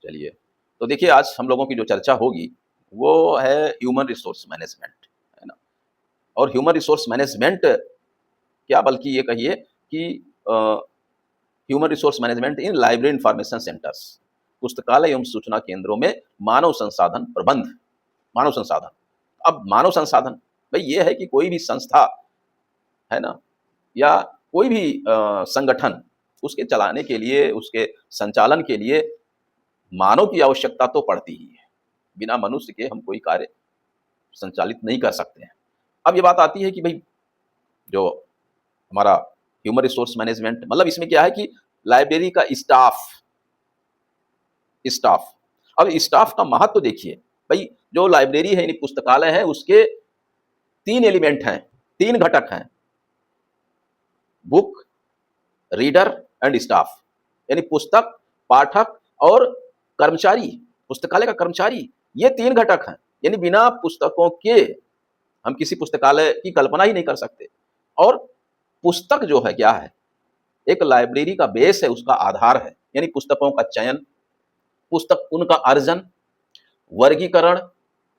चलिए, तो देखिए आज हम लोगों की जो चर्चा होगी, वो है ह्यूमन रिसोर्स मैनेजमेंट, है ना? और ह्यूमन रिसोर्स मैनेजमेंट क्या बल्कि ये कहिए कि uh, human resource management in library information centres, पुस्तकालय एवं सूचना केंद्रों में मानव संसाधन प्रबंध, मानव संसाधन। अब मानव संसाधन, भई ये है कि कोई भी संस्था, है ना? या कोई भी संगठन, उसके चलाने के लिए, उसके संचालन के लिए मानव की आवश्यकता तो पड़ती ही है। बिना मनुष्य के हम कोई कार्य संचालित नहीं कर सकते हैं। अब ये बात आती है कि भई जो हमारा ह्यूमन रिसोर्स मैनेजमेंट, मतलब इसमें क्या है कि लाइब्रेरी का स्टाफ, स्टाफ अब स्टाफ का महत्व देखिए। भई जो लाइब्रेरी है यानी पुस्तकालय है, उसके 3 एलिमेंट हैं, 3 घटक हैं। बुक, रीडर एंड स्टाफ, यानी पुस्तक, पाठक और कर्मचारी, पुस्तकालय का कर्मचारी, ये 3 घटक हैं। यानी बिना पुस्तकों के हम किसी पुस्तकालय की कल्पना ही नहीं कर सकते। और पुस्तक जो है क्या है? एक लाइब्रेरी का बेस है, उसका आधार है। यानी पुस्तकों का चयन, पुस्तक उनका अर्जन, वर्गीकरण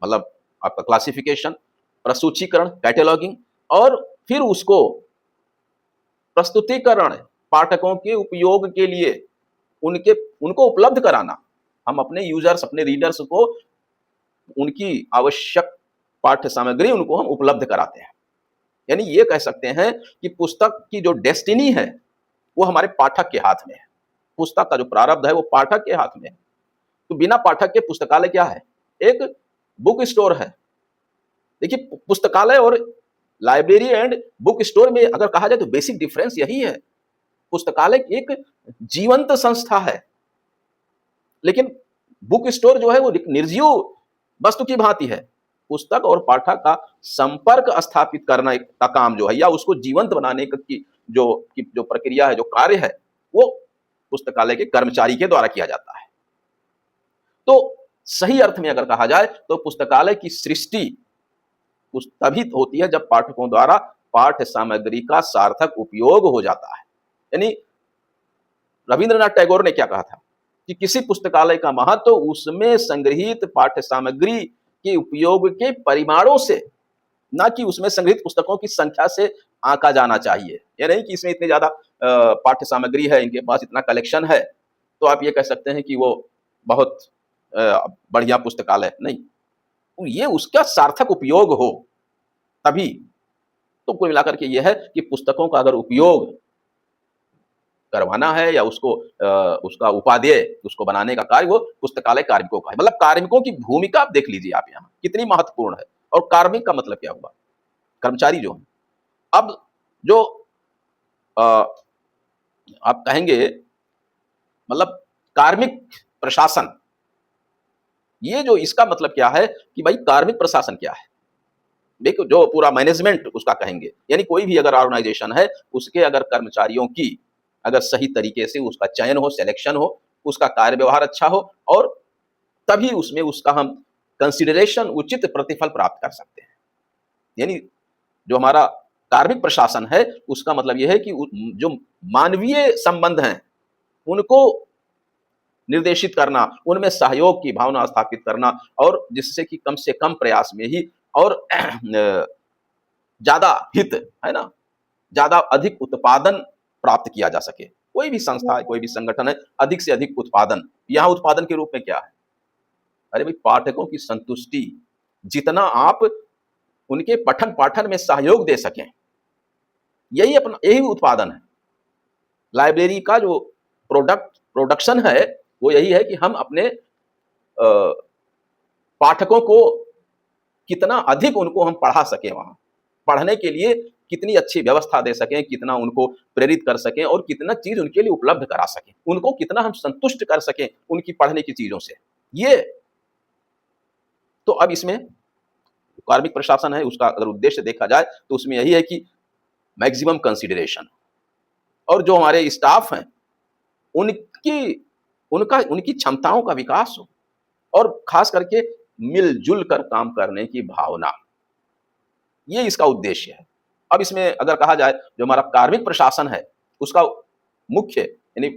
मतलब आपका क्लासिफिकेशन, प्रसूचीकरण कैटलॉगिंग, और फिर उसको प्रस्तुतिकरण, पाठकों के उपयोग के लिए उनके उनको उपलब्ध कराना। हम अपने यूजर्स, अपने रीडर्स को उनकी आवश्यक पाठ्य सामग्री उनको हम उपलब्ध कराते हैं। यानी ये कह सकते हैं कि पुस्तक की जो डेस्टिनी है, वो हमारे पाठक के हाथ में है। पुस्तक का जो प्रारब्ध है, वो पाठक के हाथ में है। तो बिना पाठक के पुस्तकालय क्या है? एक बुक स्टोर है। देखिए, पुस्तकालय और लाइब्रेरी एंड बुक स्टोर में अगर कहा जाए तो बेसिक डिफरेंस यही है। पुस्तकालय एक जीवंत संस्था है, लेकिन बुक स्टोर जो है वो एक निर्जीव वस्तु की भांति है। पुस्तक और पाठक का संपर्क स्थापित करना एक का काम जो है, या उसको जीवंत बनाने की जो प्रक्रिया है, जो कार्य है, वो पुस्तकालय के कर्मचारी के द्वारा किया जाता है। तो सही अर्थ में अगर कहा जाए तो पुस्तकालय की सृष्टि तभी होती है जब पाठकों द्वारा पाठ्य सामग्री का सार्थक उपयोग हो जाता है। यानी रविंद्रनाथ टैगोर ने क्या कहा था कि किसी पुस्तकालय का महत्व उसमें संग्रहित पाठ्य सामग्री के उपयोग के परिमाणों से, ना कि उसमें संग्रहित पुस्तकों की संख्या से आंका जाना चाहिए। यह नहीं कि इसमें इतनी ज्यादा पाठ्य सामग्री है, इनके पास इतना कलेक्शन है, तो आप ये कह सकते हैं कि वो बहुत बढ़िया पुस्तकालय नहीं। ये उसका सार्थक उपयोग हो तभी। तो कुल मिलाकर के ये है कि पुस्तकों का अगर उपयोग करवाना है या उसका उपादेय उसको बनाने का कार्य वो पुस्तकालय कार्मिकों का है। मतलब कार्मिकों की भूमिका आप देख लीजिए आप यहाँ कितनी महत्वपूर्ण है। और कार्मिक का मतलब क्या हुआ? कर्मचारी जो है। अब जो अ, आप कहेंगे मतलब कार्मिक प्रशासन, ये जो इसका मतलब क्या है कि भाई कार्मिक प्रशासन क्या है? देखो, जो पूरा मैनेजमेंट उसका कहेंगे, यानी कोई भी अगर ऑर्गेनाइजेशन है, उसके अगर कर्मचारियों की अगर सही तरीके से उसका चयन हो, सिलेक्शन हो, उसका कार्य व्यवहार अच्छा हो, और तभी उसमें उसका हम कंसिडरेशन, उचित प्रतिफल प्राप्त कर सकते हैं। यानी जो हमारा कार्मिक प्रशासन है, उसका मतलब यह है कि जो मानवीय संबंध हैं, उनको निर्देशित करना, उनमें सहयोग की भावना स्थापित करना, और जिससे कि कम से कम प्रयास में ही और ज्यादा हित, है ना, ज्यादा अधिक उत्पादन प्राप्त किया जा सके। कोई भी संस्था है, कोई भी संगठन है, अधिक से अधिक उत्पादन। यहाँ उत्पादन के रूप में क्या है? अरे भाई, पाठकों की संतुष्टि, जितना आप उनके पठन पाठन में सहयोग दे सकें, यही उत्पादन है। लाइब्रेरी का जो प्रोडक्शन है, वो यही है कि हम अपने पाठकों को कितना अधिक उनको हम पढ़ा सकें, वहां पढ़ने के लिए कितनी अच्छी व्यवस्था दे सकें, कितना उनको प्रेरित कर सकें, और कितना चीज उनके लिए उपलब्ध करा सकें, उनको कितना हम संतुष्ट कर सकें उनकी पढ़ने की चीजों से। ये तो अब इसमें कार्मिक प्रशासन है, उसका अगर उद्देश्य देखा जाए तो उसमें यही है कि मैक्सिमम कंसिडरेशन, और जो हमारे स्टाफ हैं उनकी क्षमताओं का विकास हो, और खास करके मिलजुल कर काम करने की भावना, ये इसका उद्देश्य है। अब इसमें अगर कहा जाए जो हमारा कार्मिक प्रशासन है, उसका मुख्य यानी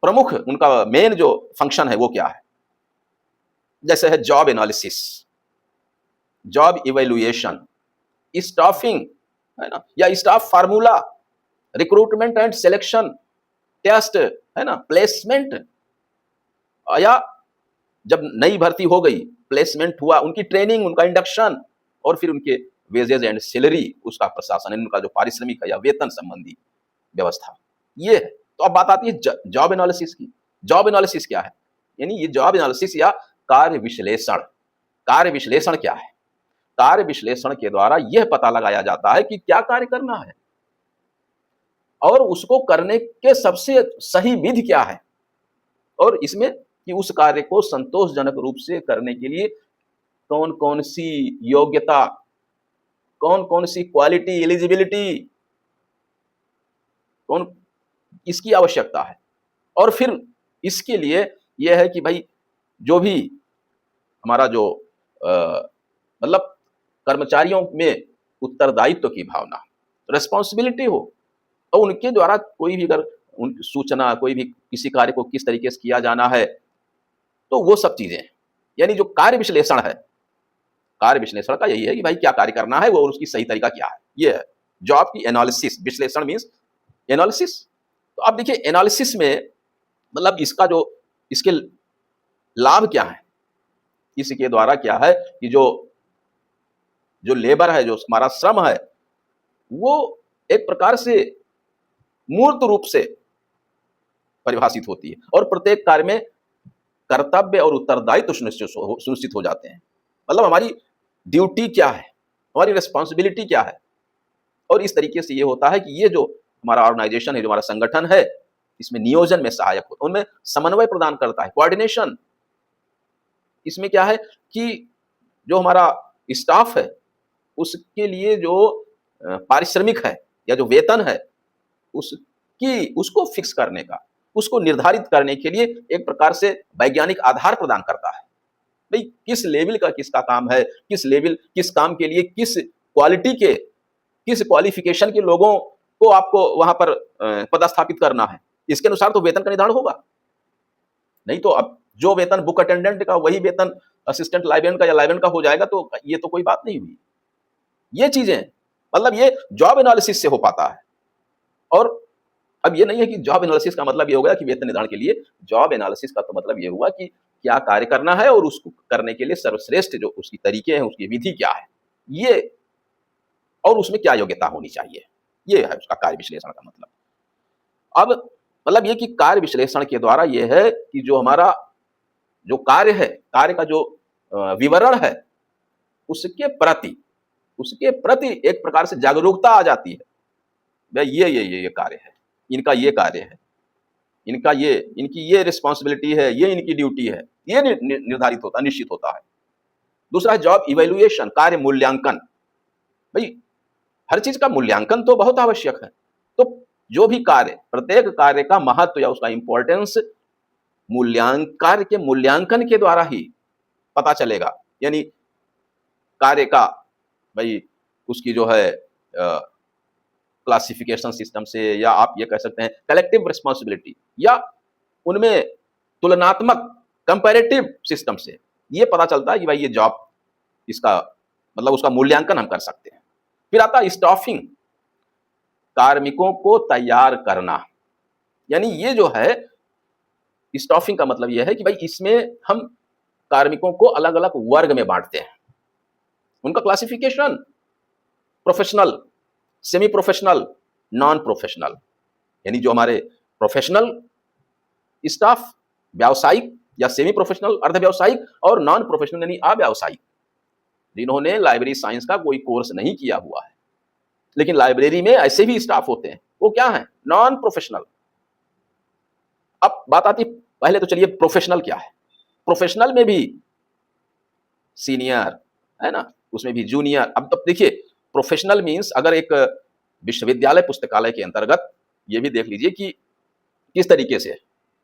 प्रमुख उनका मेन जो फंक्शन है वो क्या है? जैसे है job analysis, job evaluation, staffing, है ना, या staff formula, recruitment and selection test, है ना, प्लेसमेंट, या जब नई भर्ती हो गई, प्लेसमेंट हुआ, उनकी ट्रेनिंग, उनका इंडक्शन, और फिर उनके वेजेज एंड सैलरी, उसका प्रशासन, उनका जो पारिश्रमिक है या वेतन संबंधी व्यवस्था, ये है। तो अब बात आती है जॉब एनालिसिस की। जॉब एनालिसिस क्या है? यानी ये जॉब एनालिसिस या कार्य विश्लेषण। कार्य विश्लेषण क्या है? कार्य विश्लेषण के द्वारा यह पता लगाया जाता है कि क्या कार्य करना है और उसको करने के सबसे सही विधि क्या है, और इसमें कि उस कार्य को संतोषजनक रूप से करने के लिए कौन कौन सी योग्यता, कौन कौन सी क्वालिटी, एलिजिबिलिटी, कौन इसकी आवश्यकता है। और फिर इसके लिए यह है कि भाई जो भी हमारा जो मतलब कर्मचारियों में उत्तरदायित्व की भावना, रिस्पॉन्सिबिलिटी हो, और उनके द्वारा कोई भी अगर उनकी सूचना, कोई भी किसी कार्य को किस तरीके से किया जाना है, तो वो सब चीजें, यानी जो कार्य विश्लेषण है, कार्य विश्लेषण का यही है कि भाई क्या कार्य करना है वो, और उसकी सही तरीका क्या है, ये है जॉब की एनालिसिस। विश्लेषण मीन्स एनालिसिस। तो आप देखिए एनालिसिस में मतलब इसका जो, इसके लाभ क्या है, इसके द्वारा क्या है कि जो जो लेबर है, जो हमारा श्रम है, वो एक प्रकार से मूर्त रूप से परिभाषित होती है, और प्रत्येक कार्य में कर्तव्य और उत्तरदायित्व सुनिश्चित हो जाते हैं। मतलब हमारी ड्यूटी क्या है, हमारी रिस्पॉन्सिबिलिटी क्या है, और इस तरीके से ये होता है कि ये जो हमारा ऑर्गेनाइजेशन है, जो हमारा संगठन है, इसमें नियोजन में सहायक होता है, उनमें समन्वय प्रदान करता है, कोऑर्डिनेशन। इसमें क्या है कि जो हमारा स्टाफ है उसके लिए जो पारिश्रमिक है या जो वेतन है, उसको फिक्स करने का, उसको निर्धारित करने के लिए एक प्रकार से वैज्ञानिक आधार प्रदान करता है। भाई किस लेवल का किसका काम है, किस लेवल, किस काम के लिए किस क्वालिटी के, किस क्वालिफिकेशन के लोगों को आपको वहां पर पदस्थापित करना है, इसके अनुसार तो वेतन का निर्धारण होगा। नहीं तो अब जो वेतन बुक अटेंडेंट का वही वेतन असिस्टेंट लाइब्रेरियन का या लाइब्रेरियन का हो जाएगा, तो ये तो कोई बात नहीं हुई। ये चीजें मतलब ये जॉब एनालिसिस से हो पाता है। और अब ये नहीं है कि जॉब एनालिसिस का मतलब ये हो गया कि वेतन निर्धारण के लिए, जॉब एनालिसिस का तो मतलब ये हुआ कि क्या कार्य करना है और उसको करने के लिए सर्वश्रेष्ठ जो उसकी तरीके हैं, उसकी विधि क्या है, ये, और उसमें क्या योग्यता होनी चाहिए, ये है उसका कार्य विश्लेषण का मतलब। अब मतलब ये कि कार्य विश्लेषण के द्वारा ये है कि जो हमारा जो कार्य है, कार्य का जो विवरण है, उसके प्रति एक प्रकार से जागरूकता आ जाती है। भाई ये कार्य है, इनका ये कार्य है, इनकी ये रिस्पॉन्सिबिलिटी है, ये इनकी ड्यूटी है, ये निर्धारित होता, निश्चित होता है। दूसरा है जॉब इवैल्यूएशन, कार्य मूल्यांकन। भाई हर चीज का मूल्यांकन तो बहुत आवश्यक है। तो जो भी कार्य, प्रत्येक कार्य का महत्व या उसका इंपॉर्टेंस कार्य के मूल्यांकन के द्वारा ही पता चलेगा। यानी कार्य का भाई उसकी जो है क्लासिफिकेशन सिस्टम से, या आप ये कह सकते हैं कलेक्टिव रिस्पॉन्सिबिलिटी, या उनमें तुलनात्मक कंपैरेटिव सिस्टम से ये पता चलता है कि भाई ये जॉब, इसका मतलब उसका मूल्यांकन हम कर सकते हैं। फिर आता है स्टाफिंग, कार्मिकों को तैयार करना। यानी ये जो है स्टाफिंग का मतलब यह है कि भाई इसमें हम कार्मिकों को अलग अलग वर्ग में बांटते हैं, उनका classification, professional, semi professional, non professional. यानी जो हमारे प्रोफेशनल स्टाफ, व्यावसायिक या सेमी प्रोफेशनल, अर्ध व्यावसायिक, और नॉन प्रोफेशनल यानी अव्यावसायिक, जिन्होंने लाइब्रेरी साइंस का कोई कोर्स नहीं किया हुआ है, लेकिन लाइब्रेरी में ऐसे भी स्टाफ होते हैं, वो क्या है, नॉन प्रोफेशनल। अब बात आती, पहले तो चलिए प्रोफेशनल क्या है। प्रोफेशनल में भी सीनियर है ना, उसमें भी जूनियर। अब देखिए प्रोफेशनल मीन्स, अगर एक विश्वविद्यालय पुस्तकालय के अंतर्गत ये भी देख लीजिए कि किस तरीके से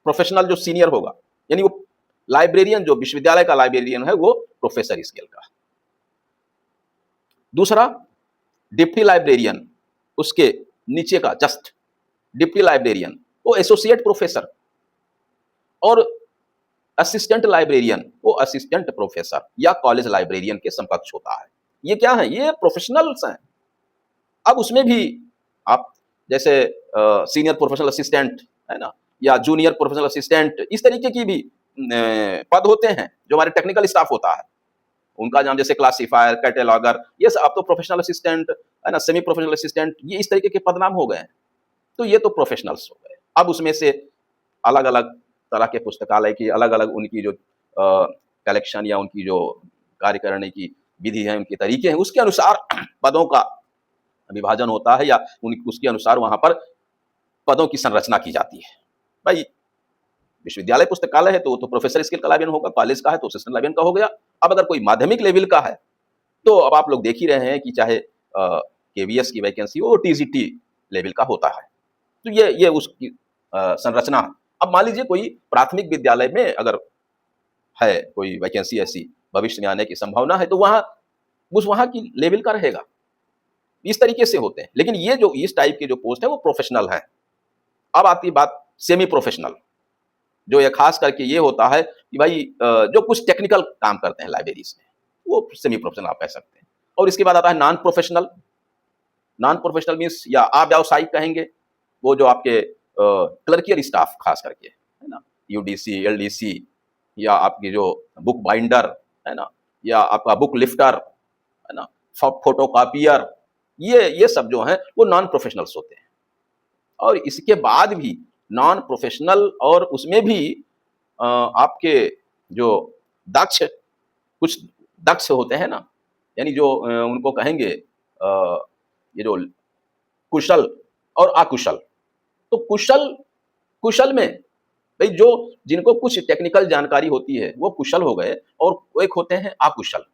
प्रोफेशनल जो सीनियर होगा, यानी वो लाइब्रेरियन, जो विश्वविद्यालय का लाइब्रेरियन है, वो प्रोफेसर स्केल का। दूसरा डिप्टी लाइब्रेरियन, उसके नीचे का जस्ट डिप्टी लाइब्रेरियन, वो एसोसिएट प्रोफेसर। और असिस्टेंट लाइब्रेरियन वो असिस्टेंट प्रोफेसर या कॉलेज लाइब्रेरियन के समकक्ष होता है। ये क्या है? ये प्रोफेशनल्स हैं। अब उसमें भी आप जैसे सीनियर प्रोफेशनल असिस्टेंट है ना, या जूनियर प्रोफेशनल असिस्टेंट, इस तरीके की भी पद होते हैं जो हमारे टेक्निकल स्टाफ होता है। उनका नाम जैसे क्लासिफायर, कैटेलॉगर, ये सब अब तो प्रोफेशनल असिस्टेंट है ना, सेमी प्रोफेशनल असिस्टेंट, ये इस तरीके के पदनाम हो गए हैं। तो ये तो प्रोफेशनल्स हो गए। अब उसमें से अलग अलग तरह के पुस्तकालय की अलग अलग उनकी जो कलेक्शन या उनकी जो कार्य करने की विधि है, उनके तरीके हैं, उसके अनुसार पदों का विभाजन होता है या उसके अनुसार वहां पर पदों की संरचना की जाती है। भाई विश्वविद्यालय पुस्तकालय है तो वो तो प्रोफेसर स्किल का लाइब्रेरियन होगा, कॉलेज का है तो असिस्टेंट लाइब्रेरियन का हो गया। अब अगर कोई माध्यमिक लेवल का है तो अब आप लोग देख ही रहे हैं कि चाहे केवीएस की वैकेंसी हो, टीजीटी लेवल का होता है। तो ये उसकी संरचना। अब मान लीजिए कोई प्राथमिक विद्यालय में अगर है कोई वैकेंसी ऐसी भविष्य में आने की संभावना है तो वहां की लेवल का रहेगा। इस तरीके से होते हैं। लेकिन ये जो इस टाइप के जो पोस्ट है वो प्रोफेशनल है। अब आती बात सेमी प्रोफेशनल, जो ये खास करके ये होता है कि भाई जो कुछ टेक्निकल काम करते हैं लाइब्रेरीज में, वो सेमी प्रोफेशनल आप कह सकते हैं। और इसके बाद आता है non professional. Non professional means या अव्यावसायिक कहेंगे, वो जो आपके क्लर्कियल स्टाफ खास करके है ना, यूडीसी, एलडीसी, या आपकी जो बुक बाइंडर है ना, या आपका बुक लिफ्टर है ना, फोटोकॉपियर, ये सब जो है वो नॉन प्रोफेशनल्स होते हैं। और इसके बाद भी नॉन प्रोफेशनल और उसमें भी आपके जो कुछ दक्ष होते हैं ना, यानी जो उनको कहेंगे ये जो कुशल और अकुशल। तो कुशल में भाई जो जिनको कुछ टेक्निकल जानकारी होती है वो कुशल हो गए, और एक होते हैं अकुशल।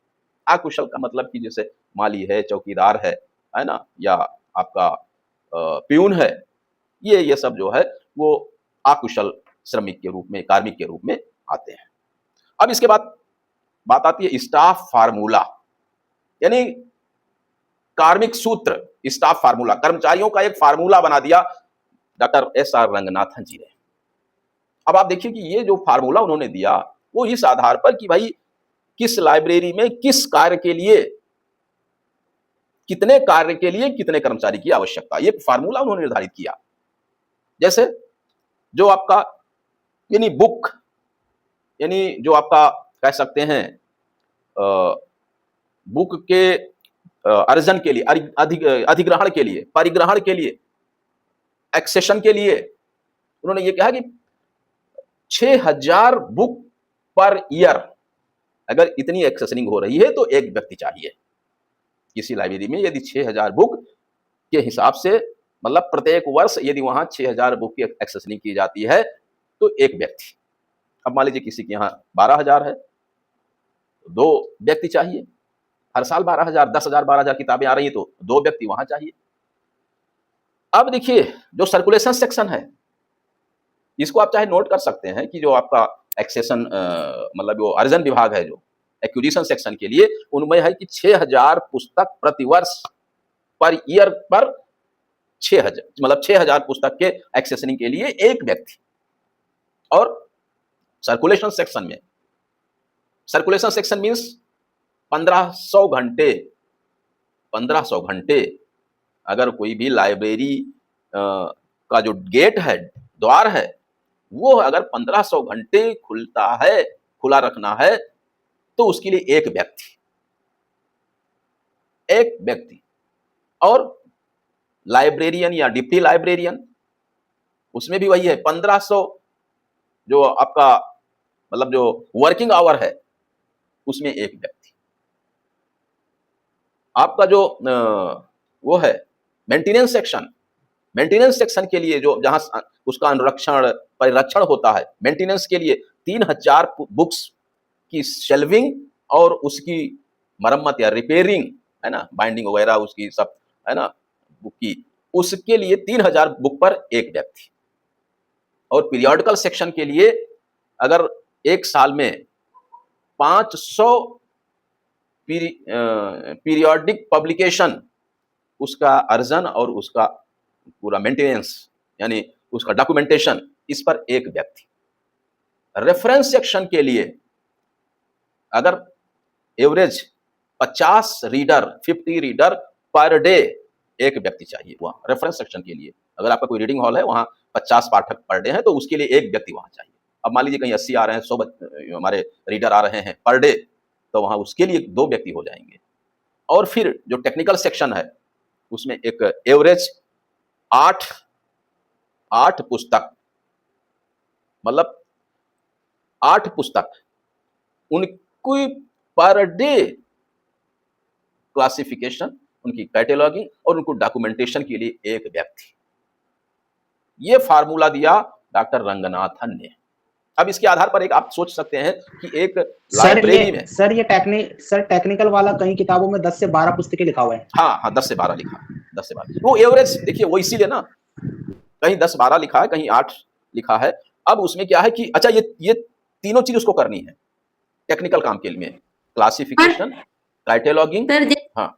अकुशल का मतलब कि जैसे माली है, चौकीदार है ना, या आपका प्यून है, ये सब जो है वो अकुशल श्रमिक के रूप में, कार्मिक के रूप में आते हैं। अब इसके बाद बात आती है स्टाफ फार्मूला, यानी कार्मिक सूत्र, स्टाफ फार्मूला, कर्मचारियों का एक फार्मूला बना दिया डॉक्टर एस.आर. रंगनाथन जी ने। अब आप देखिए कि ये जो फार्मूला उन्होंने दिया वो इस आधार पर कि भाई किस लाइब्रेरी में किस कार्य के लिए, कितने कार्य के लिए कितने कर्मचारी की आवश्यकता, ये फार्मूला उन्होंने निर्धारित किया। जैसे जो आपका यानी बुक, यानी जो आपका कह सकते हैं बुक के अर्जन के लिए, अधिग्रहण के लिए, परिग्रहण के लिए, एक्सेशन के लिए, उन्होंने ये कहा कि 6000 बुक पर ईयर अगर इतनी एक्सेसनिंग हो रही है तो एक व्यक्ति चाहिए। किसी लाइब्रेरी में यदि 6000 बुक के हिसाब से, मतलब प्रत्येक वर्ष यदि वहां 6000 बुक की एक्सेसनिंग की जाती है तो एक व्यक्ति। अब मान लीजिए किसी के यहाँ 12000 है, 2 व्यक्ति चाहिए। हर साल 12000, 10000, 12000 किताबें आ रही है तो 2 व्यक्ति वहां चाहिए। अब देखिए जो सर्कुलेशन सेक्शन है, इसको आप चाहे नोट कर सकते हैं कि जो आपका एक्सेशन मतलब जो अर्जन विभाग है, जो एक्विजिशन सेक्शन के लिए, उनमें है कि 6000 पुस्तक प्रतिवर्ष पर ईयर पर 6000, मतलब 6000 पुस्तक के एक्सेसनिंग के लिए एक व्यक्ति। और सर्कुलेशन सेक्शन मींस 1500 घंटे, 1500 घंटे अगर कोई भी लाइब्रेरी का जो गेट है, द्वार है, वो अगर 1500 घंटे खुला रखना है तो उसके लिए एक व्यक्ति। और लाइब्रेरियन या डिप्टी लाइब्रेरियन, उसमें भी वही है, 1500 जो आपका मतलब जो वर्किंग आवर है उसमें एक व्यक्ति। आपका जो वो है मेंटेनेंस सेक्शन के लिए, जो जहां उसका अनुरक्षण परिरक्षण होता है, मेंटेनेंस के लिए 3000 बुक्स की शेल्विंग और उसकी मरम्मत या रिपेयरिंग है ना, बाइंडिंग वगैरह उसकी सब है ना बुक की, उसके लिए 3000 बुक पर एक व्यक्ति। और पीरियोडिकल सेक्शन के लिए अगर एक साल में 500 पीरियोडिक पब्लिकेशन, उसका अर्जन और उसका पूरा मेंटेनेंस यानी उसका डॉक्यूमेंटेशन, इस पर एक व्यक्ति। रेफरेंस सेक्शन के लिए अगर average 50 reader 50 reader per day एक व्यक्ति चाहिए वहाँ रेफरेंस सेक्शन के लिए। अगर आपका कोई रीडिंग हॉल है वहाँ 50 पाठक पर डे हैं तो उसके लिए एक व्यक्ति वहाँ चाहिए। अब मान लीजिए कहीं 80 आ रहे हैं, 100 हमारे रीडर आ रहे हैं पर डे, तो वहाँ उसके लिए 2 व्यक्ति हो जाएंगे। और फिर जो टेक्निकल सेक्शन है उसमें एक एवरेज 8 पुस्तक, मतलब 8 पुस्तक उनकी पर डे क्लासिफिकेशन, उनकी कैटेलॉगिंग और उनको डॉक्यूमेंटेशन के लिए एक व्यक्ति। ये फार्मूला दिया डॉक्टर रंगनाथन ने। अब इसके आधार पर एक आप सोच सकते हैं कि एक लाइब्रेरी में सर टेक्निकल वाला कई किताबों में 10 से 12 पुस्तकें लिखा हुआ है। हाँ 10 से 12 लिखा है, 10 से 12 वो एवरेज देखिए, वो इसीलिए ना कहीं 10-12 लिखा है, कहीं 8 लिखा है। अब उसमें क्या है कि अच्छा ये तीनों चीज उसको करनी है टेक्निकल काम के लिए, क्लासिफिकेशन, कैटेलॉगिंग। हाँ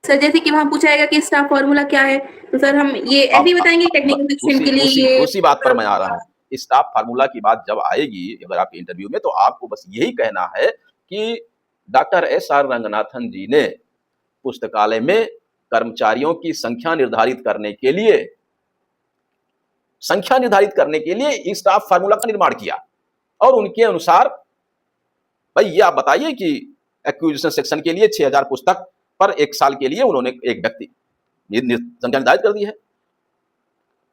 सर जैसे कि वहां पूछा जाएगा कि स्टाफ फॉर्मूला क्या है, तो सर हम ये ऐसे ही बताएंगे टेक्निकल सेक्शन के लिए। ये उसी बात पर मैं आ रहा हूँ। स्टाफ फार्मूला की बात जब आएगी अगर आपके इंटरव्यू में, तो आपको बस यही कहना है कि डॉक्टर एस.आर. रंगनाथन जी ने पुस्तकालय में कर्मचारियों की संख्या निर्धारित करने के लिए स्टाफ फार्मूला का निर्माण किया। और उनके अनुसार भाई ये आप बताइए कि एक्विजिशन सेक्शन के लिए 6000 पुस्तक पर 1 साल के लिए उन्होंने एक व्यक्ति संख्या निर्धारित कर दी है।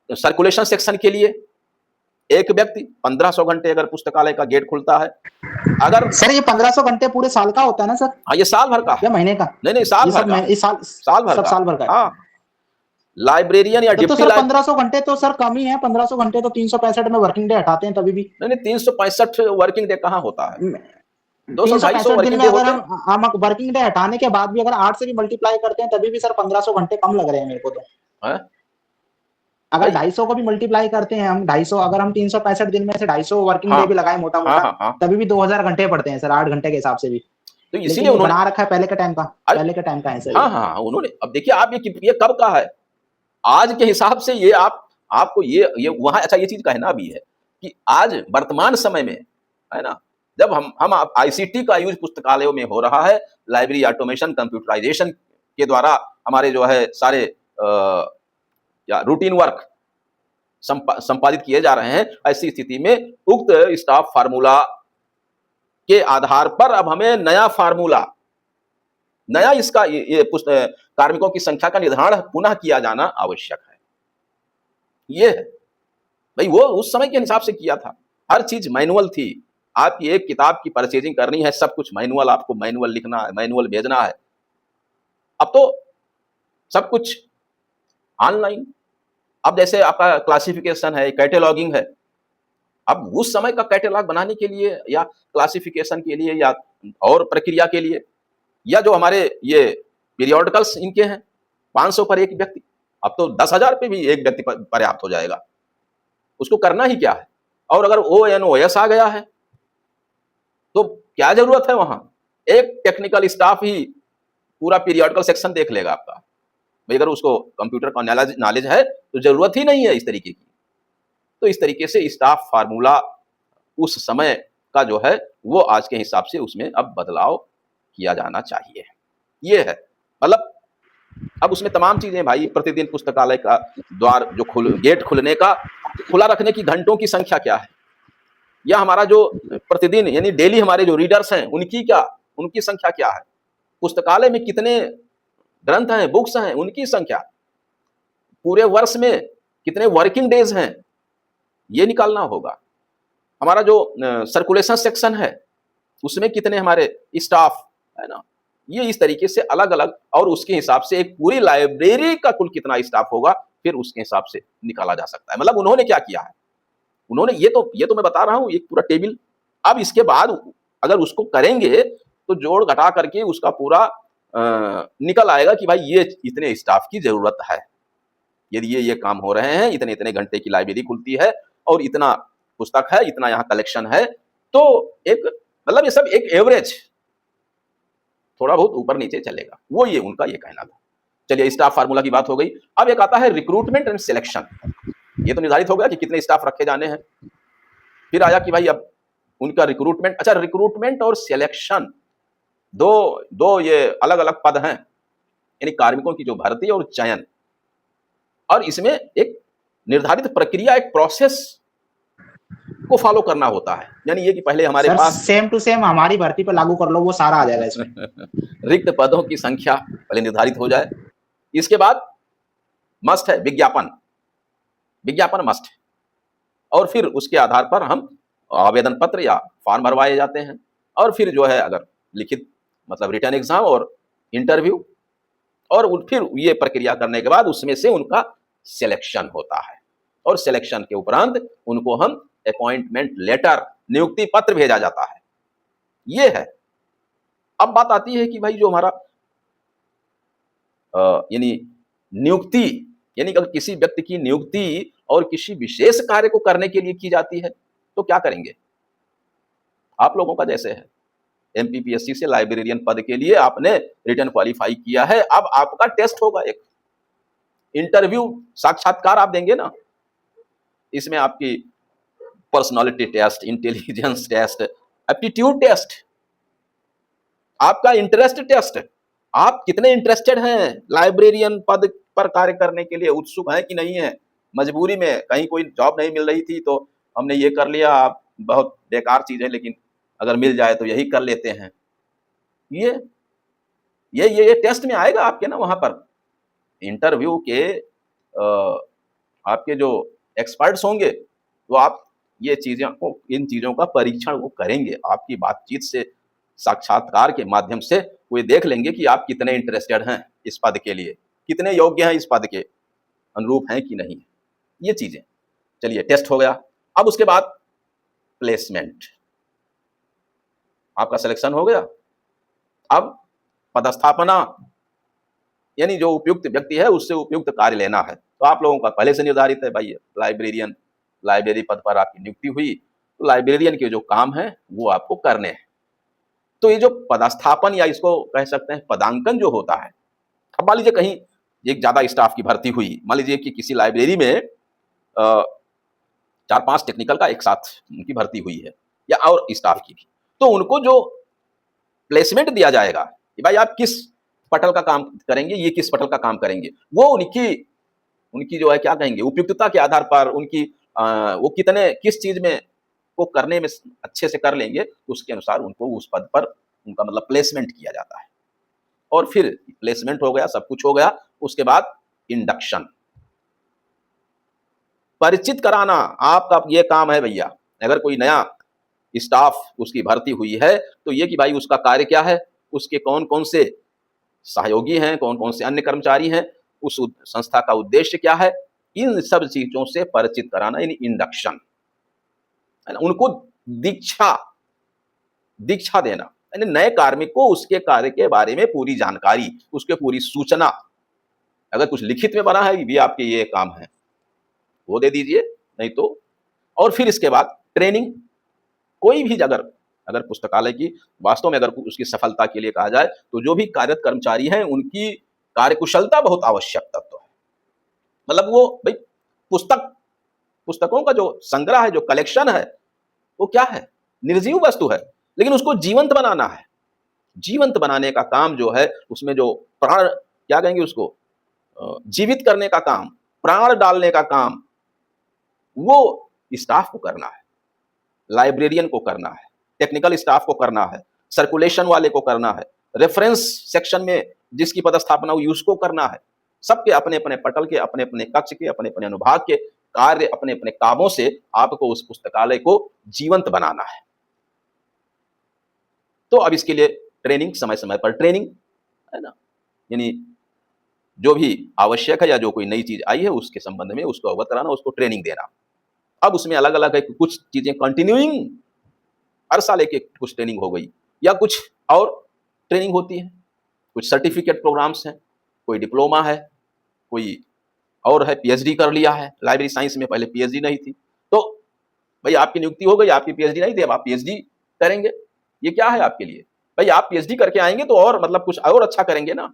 तो सर्कुलेशन सेक्शन के लिए एक व्यक्ति, 1500 घंटे अगर पुस्तकालय का गेट खुलता है। अगर सर ये 1500 घंटे पूरे साल का होता है ना सर? हाँ ये साल भर का या महीने का? नहीं साल भर का, साल भर का। हाँ लाइब्रेरियन या तो सर 1500 घंटे तो सर कम ही है। 1500 घंटे तो 365 में वर्किंग डे हटाते हैं तभी भी। नहीं 365 वर्किंग डे कहाँ होता है? 265 दिन में अगर हम वर्किंग डे हटाने के बाद भी अगर 8 से भी मल्टीप्लाई करते हैं तभी भी सर 1500 घंटे कम लग रहे हैं मेरे को तो। अगर 250 को भी मल्टीप्लाई करते हैं हम, 250 अगर हम 365 दिन में से 250 वर्किंग डे भी लगाए मोटा मोटा, तभी भी 2000 घंटे पड़ते हैं सर 8 घंटे के हिसाब से भी। तो इसीलिए उन्होंने बना रखा है पहले के टाइम का है सर। हाँ उन्होंने। अब देखिए आप ये कब का है, आज के हिसाब से ये आपको ये वहां अच्छा ये चीज कहना भी है कि आज वर्तमान समय में है ना, जब हम आईसीटी का यूज पुस्तकालयों में हो रहा है, लाइब्रेरी ऑटोमेशन कंप्यूटराइजेशन के द्वारा हमारे जो है सारे या रूटीन वर्क संपादित किए जा रहे हैं, ऐसी स्थिति में उक्त स्टाफ फार्मूला के आधार पर अब हमें नया इसका ये कार्मिकों की संख्या का निर्धारण पुनः किया जाना आवश्यक है। ये भाई वो उस समय के हिसाब से किया था, हर चीज मैनुअल थी। आपकी एक किताब की परचेजिंग करनी है, सब कुछ मैनुअल, आपको मैनुअल लिखना है, मैनुअल भेजना है। अब तो सब कुछ ऑनलाइन। अब जैसे आपका क्लासिफिकेशन है, कैटेलॉगिंग है, अब उस समय का कैटेलॉग बनाने के लिए या क्लासिफिकेशन के लिए या और प्रक्रिया के लिए, या जो हमारे ये पीरियोडिकल्स इनके हैं 500 पर एक व्यक्ति, अब तो 10,000 पे भी एक व्यक्ति पर्याप्त हो जाएगा। उसको करना ही क्या है? और अगर ONOS आ गया है तो क्या जरूरत है? वहां एक टेक्निकल स्टाफ ही पूरा पीरियोडिकल सेक्शन देख लेगा आपका। भाई अगर उसको कंप्यूटर का नॉलेज है तो जरूरत ही नहीं है इस तरीके की। तो इस तरीके से स्टाफ फार्मूला उस समय का जो है वो आज के हिसाब से उसमें अब बदलाव किया जाना चाहिए। ये है मतलब अब उसमें तमाम चीजें भाई, प्रतिदिन पुस्तकालय का द्वार जो गेट खुलने का, खुला रखने की घंटों की संख्या क्या है, या हमारा जो प्रतिदिन यानी डेली हमारे जो रीडर्स हैं उनकी संख्या क्या है, पुस्तकालय में कितने ग्रंथ हैं, बुक्स हैं, उनकी संख्या, पूरे वर्ष में कितने वर्किंग डेज हैं, ये निकालना होगा। हमारा जो सर्कुलेशन सेक्शन है उसमें कितने हमारे स्टाफ है ना, ये इस तरीके से अलग अलग, और उसके हिसाब से एक पूरी लाइब्रेरी का कुल कितना स्टाफ होगा फिर उसके हिसाब से निकाला जा सकता है। मतलब उन्होंने क्या किया है, उन्होंने ये तो मैं बता रहा हूं एक पूरा टेबल। अब इसके बाद अगर उसको करेंगे तो जोड़ घटा करके उसका पूरा निकल आएगा कि भाई ये इतने स्टाफ की जरूरत है, यदि ये काम हो रहे हैं, इतने इतने घंटे की लाइब्रेरी खुलती है और इतना पुस्तक है, इतना यहाँ कलेक्शन है, तो एक मतलब ये सब एक एवरेज थोड़ा बहुत ऊपर नीचे चलेगा, वो ये उनका ये कहना था। चलिए स्टाफ फार्मूला की बात हो गई। अब एक आता है रिक्रूटमेंट एंड सिलेक्शन। ये तो निर्धारित हो गया कि कितने स्टाफ रखे जाने हैं, फिर आया कि भाई अब उनका रिक्रूटमेंट, अच्छा रिक्रूटमेंट और सिलेक्शन दो दो ये अलग अलग पद हैं, यानी कार्मिकों की जो भर्ती और चयन, और इसमें एक निर्धारित प्रक्रिया, एक प्रोसेस को फॉलो करना होता है। यानी ये कि पहले हमारे सर पास सेम टू सेम हमारी भर्ती पे लागू कर लो, वो सारा आ जाएगा इसमें। रिक्त पदों की संख्या पहले निर्धारित हो जाए, इसके बाद मस्ट है विज्ञापन, विज्ञापन मस्ट है, और फिर उसके आधार पर हम आवेदन पत्र या फॉर्म भरवाए जाते हैं, और फिर जो है अगर लिखित मतलब रिटर्न एग्जाम और इंटरव्यू, और फिर ये प्रक्रिया करने के बाद उसमें से उनका सिलेक्शन होता है, और सिलेक्शन के उपरांत उनको हम अपॉइंटमेंट लेटर, नियुक्ति पत्र भेजा जाता है। ये है। अब बात आती है कि भाई जो हमारा यानी नियुक्ति, यानी अगर किसी व्यक्ति की नियुक्ति और किसी विशेष कार्य को करने के लिए की जाती है तो क्या करेंगे? आप लोगों का जैसे है, एमपीपीएससी से लाइब्रेरियन पद के लिए आपने रिटर्न क्वालिफाई किया है, अब आपका टेस्ट होगा, एक इंटरव्यू, साक्षात्कार आप देंगे ना, इसमें आपकी personality test, intelligence test, aptitude test, आपका इंटरेस्ट टेस्ट, आप कितने इंटरेस्टेड हैं लाइब्रेरियन पद पर कार्य करने के लिए, उत्सुक हैं कि नहीं है। मजबूरी में कहीं कोई जॉब नहीं मिल रही थी तो हमने ये कर लिया, आप बहुत बेकार चीज है, लेकिन अगर मिल जाए तो यही कर लेते हैं। ये टेस्ट में आएगा आपके ना, वहां पर इंटरव्यू के आपके जो एक्सपर्ट्स होंगे वो आप ये चीजें को, इन चीजों का परीक्षण वो करेंगे, आपकी बातचीत से, साक्षात्कार के माध्यम से वो देख लेंगे कि आप कितने इंटरेस्टेड हैं इस पद के लिए, कितने योग्य हैं, इस पद के अनुरूप हैं कि नहीं। ये चीजें, चलिए टेस्ट हो गया। अब उसके बाद प्लेसमेंट, आपका सिलेक्शन हो गया। अब पदस्थापना, यानी जो उपयुक्त व्यक्ति है उससे उपयुक्त कार्य लेना है, तो आप लोगों का पहले से निर्धारित है भाई, लाइब्रेरियन, लाइब्रेरी पद पर आपकी नियुक्ति हुई तो लाइब्रेरियन के जो काम है वो आपको करने हैं। तो ये जो पदस्थापन या इसको कह सकते हैं पदांकन जो होता है, अब मान लीजिए कहीं एक ज्यादा स्टाफ की भर्ती हुई, मान लीजिए कि किसी लाइब्रेरी में 4-5 टेक्निकल का एक साथ उनकी भर्ती हुई है या और स्टाफ की भी, तो उनको जो प्लेसमेंट दिया जाएगा कि भाई आप किस पटल का काम करेंगे, ये किस पटल का काम करेंगे, वो उनकी जो है क्या कहेंगे, उपयुक्तता के आधार पर उनकी वो कितने किस चीज में को करने में अच्छे से कर लेंगे, उसके अनुसार उनको उस पद पर उनका मतलब प्लेसमेंट किया जाता है। और फिर प्लेसमेंट हो गया, सब कुछ हो गया, उसके बाद इंडक्शन, परिचित कराना आपका ये काम है भैया। अगर कोई नया स्टाफ उसकी भर्ती हुई है तो ये कि भाई उसका कार्य क्या है, उसके कौन कौन से सहयोगी हैं, कौन कौन से अन्य कर्मचारी हैं, उस संस्था का उद्देश्य क्या है, इन सब चीजों से परिचित कराना, यानी इंडक्शन है ना। उनको दीक्षा देना, यानी नए कार्मिक को उसके कार्य के बारे में पूरी जानकारी, उसके पूरी सूचना, अगर कुछ लिखित में बना है भी आपके ये काम है वो दे दीजिए, नहीं तो। और फिर इसके बाद ट्रेनिंग, कोई भी अगर पुस्तकालय की वास्तव में अगर उसकी सफलता के लिए कहा जाए तो जो भी कार्यरत कर्मचारी हैं उनकी कार्यकुशलता बहुत आवश्यक तत्व है। मतलब वो भाई पुस्तकों का जो संग्रह है, जो कलेक्शन है, वो क्या है, निर्जीव वस्तु है, लेकिन उसको जीवंत बनाना है। जीवंत बनाने का काम जो है, उसमें जो प्राण क्या कहेंगे उसको, जीवित करने का काम, प्राण डालने का काम, वो स्टाफ को करना है, लाइब्रेरियन को करना है, टेक्निकल स्टाफ को करना है, सर्कुलेशन वाले को करना है, रेफरेंस सेक्शन में जिसकी पदस्थापना हुई उसको करना है। सबके अपने अपने पटल के, अपने अपने कक्ष के, अपने अपने अनुभाग के कार्य, अपने अपने कामों से आपको उस पुस्तकालय को जीवंत बनाना है। तो अब इसके लिए ट्रेनिंग, समय समय पर ट्रेनिंग है ना, यानी जो भी आवश्यक है या जो कोई नई चीज आई है उसके संबंध में उसको अवगत कराना, उसको ट्रेनिंग देना। अब उसमें अलग अलग है, कुछ चीजें कंटिन्यूइंग हर साल एक कुछ ट्रेनिंग हो गई, या कुछ और ट्रेनिंग होती है, कुछ सर्टिफिकेट प्रोग्राम्स हैं, कोई डिप्लोमा है, कोई और है पीएचडी कर लिया है। लाइब्रेरी साइंस में पहले पीएचडी नहीं थी, तो भाई आपकी नियुक्ति हो गई, आपकी पीएचडी नहीं थी, अब आप पीएचडी करेंगे। ये क्या है आपके लिए, भाई आप पीएचडी करके आएंगे तो और मतलब कुछ और अच्छा करेंगे ना।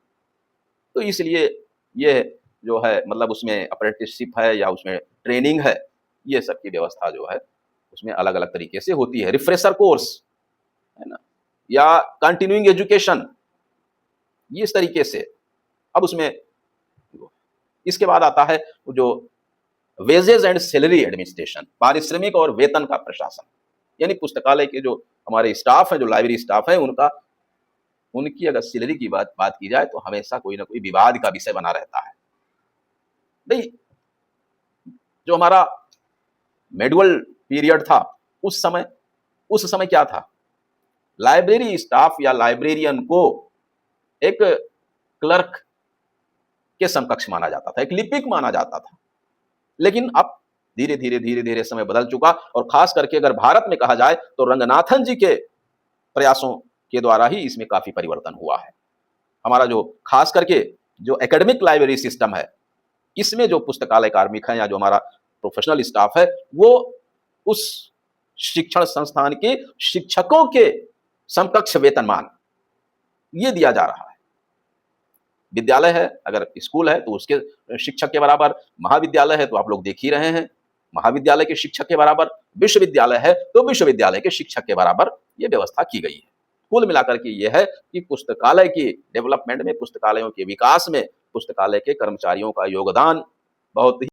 तो इसलिए ये जो है मतलब उसमें अप्रेंटिसशिप है या उसमें ट्रेनिंग है, ये सब की व्यवस्था जो है उसमें अलग अलग तरीके से होती है, रिफ्रेशर कोर्स है ना, या कंटिन्यूइंग एजुकेशन, ये इस तरीके से। अब उसमें इसके बाद आता है जो वेजेस एंड सैलरी एडमिनिस्ट्रेशन, पारिश्रमिक और वेतन का प्रशासन, यानी पुस्तकालय के जो हमारे स्टाफ है, जो लाइब्रेरी स्टाफ है, उनकी अगर सैलरी की बात की जाए तो हमेशा कोई ना कोई विवाद का विषय बना रहता है। नहीं, जो हमारा मेडुअल पीरियड था उस समय क्या था, लाइब्रेरी स्टाफ या लाइब्रेरियन को एक क्लर्क के समकक्ष माना जाता था, एक लिपिक माना जाता था। लेकिन अब धीरे धीरे समय बदल चुका, और खास करके अगर भारत में कहा जाए तो रंगनाथन जी के प्रयासों के द्वारा ही इसमें काफी परिवर्तन हुआ है। हमारा जो खास करके जो एकेडमिक लाइब्रेरी सिस्टम है, इसमें जो पुस्तकालय कार्मिक हैं या जो हमारा प्रोफेशनल स्टाफ है, वो उस शिक्षण संस्थान के शिक्षकों के समकक्ष वेतनमान ये दिया जा रहा है। विद्यालय है, अगर स्कूल है तो उसके शिक्षक के बराबर, महाविद्यालय है तो आप लोग देख ही रहे हैं महाविद्यालय के शिक्षक के बराबर, विश्वविद्यालय है तो विश्वविद्यालय के शिक्षक के बराबर ये व्यवस्था की गई है। कुल मिलाकर के ये है कि पुस्तकालय की डेवलपमेंट में, पुस्तकालयों के विकास में पुस्तकालय के कर्मचारियों का योगदान बहुत ही